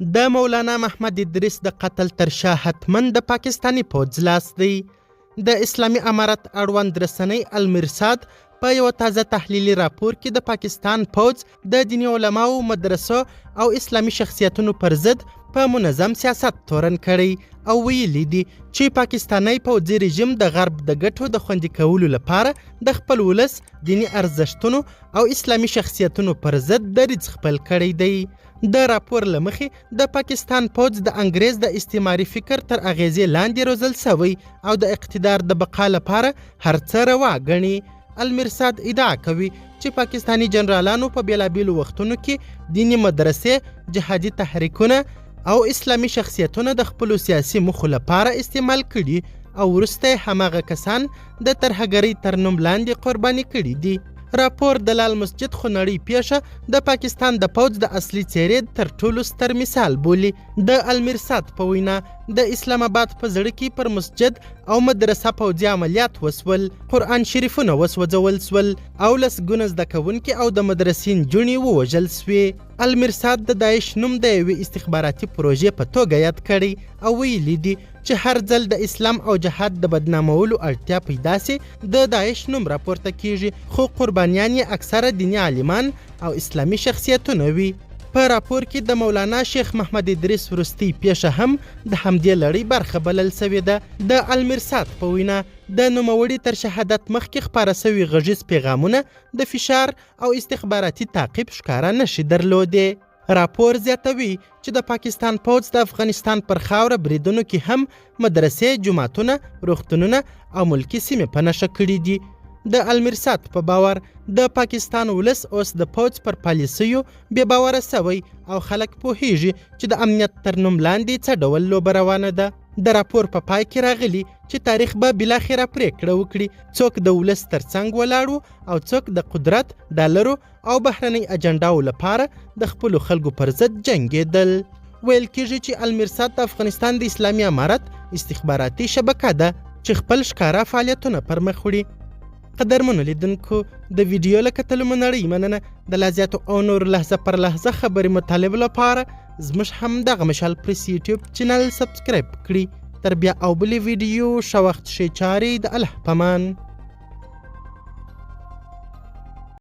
د مولانا محمد ادریس د قتل تر شا حتمن د پاکستانی پوځ لاس دی. د اسلامي امارت اړوند رسنۍ المرصاد په یو تازه تحلیلي راپور کې د پاکستان پوځ د دیني علماو، مدرسو او اسلامي شخصیتونو پر ضد په منظم سیاست تورن کړی او ویلي دي چې پاکستانی پوځي رژیم د غرب د ګټو د خوندي کولو لپاره د خپل ولس دینی ارزښتونو او اسلامي شخصیتونو پر ضد دریځ خپل کړی دی. د راپور له مخې د پاکستان پوځ د انګریز د استعماري فکر تر اغیزې لاندې روزل سوی او د اقتدار د بقا لپاره هر څه روا ګڼي. المرصاد ادعا کوي چې پاکستانی جنرالانو په بیلابیلو وختونو کې دینی مدرسې، جهادي تحریکونه او اسلامي شخصیتونه د خپلو سیاسي موخو لپاره استعمال کړي او وروسته هماغه کسان د ترهګرۍ تر نوم لاندې قرباني کړي دي. راپور د لال مسجد خونړۍ پیښه د پاکستان د پوځ د اصلي څیرې تر ټولو ستر مثال بولي. د المرصاد په وینا د اسلام آباد په زړه کې پر مسجد او مدرسه پوځي عملیات وسول، قرآن شریفونه وسوځول سول او لسګونه زده کوونکي او د مدرسې نجونې ووژل سوې. المرصاد د داعش نوم د یوې استخباراتي پروژې په توګه یاد کړی او ویلي دي چې هر ځل د اسلام او جهاد د بدنامولو اړتیا پیدا سي د داعش نوم راپورته کیږي، خو قربانیان یې اکثره دیني عالمان او اسلامي شخصیتونه وي. په راپور کې د مولانا شیخ محمد ادریس وروستۍ پیښه هم د همدې لړۍ برخه بلل سوې ده. د المرصاد په وینا د نوموړي تر شهادت مخکې خپاره سوي غږیز پیغامونه د فشار او استخباراتي تعقیب ښکاره نشي درلودې. راپور زیاتوي چې د پاکستان پوځ د افغانستان پر خاوره بریدونو کې هم مدرسې، جوماتونه، روغتونونه او ملکي سیمې په نښه کړي دي. د المرصاد په باور د پاکستان ولس اوس د پوځ پر پالیسیو بې باوره سوی او خلک پوهیږي چې د امنیت تر نوم لاندې څه ډول لوبه روانه ده. د راپور په پای کې راغلي چې تاریخ به بالاخره پریکړه وکړي څوک د ولس ترڅنګ ولاړ او څوک د قدرت، ډالرو او بهرنۍ اجنډاو لپاره د خپلو خلکو پر ضد جنګېدل. ویل کېږي چې المرصاد د افغانستان د اسلامي امارت استخباراتي شبکه ده چې خپل ښکاره فعالیتونه پر مخ وړي. قدرمنو لیدونکو، د ویډیو له کتلو مو نړۍ مننه. د لا زیاتو او نور لحظه پر لحظه خبرې مطالب لپاره زموږ همدغه مشال پریس یوټیوب چینل سبسکرایب کړئ. تر بیا او بلې ویډیو ښه وخت ښې چارې د الله په امان.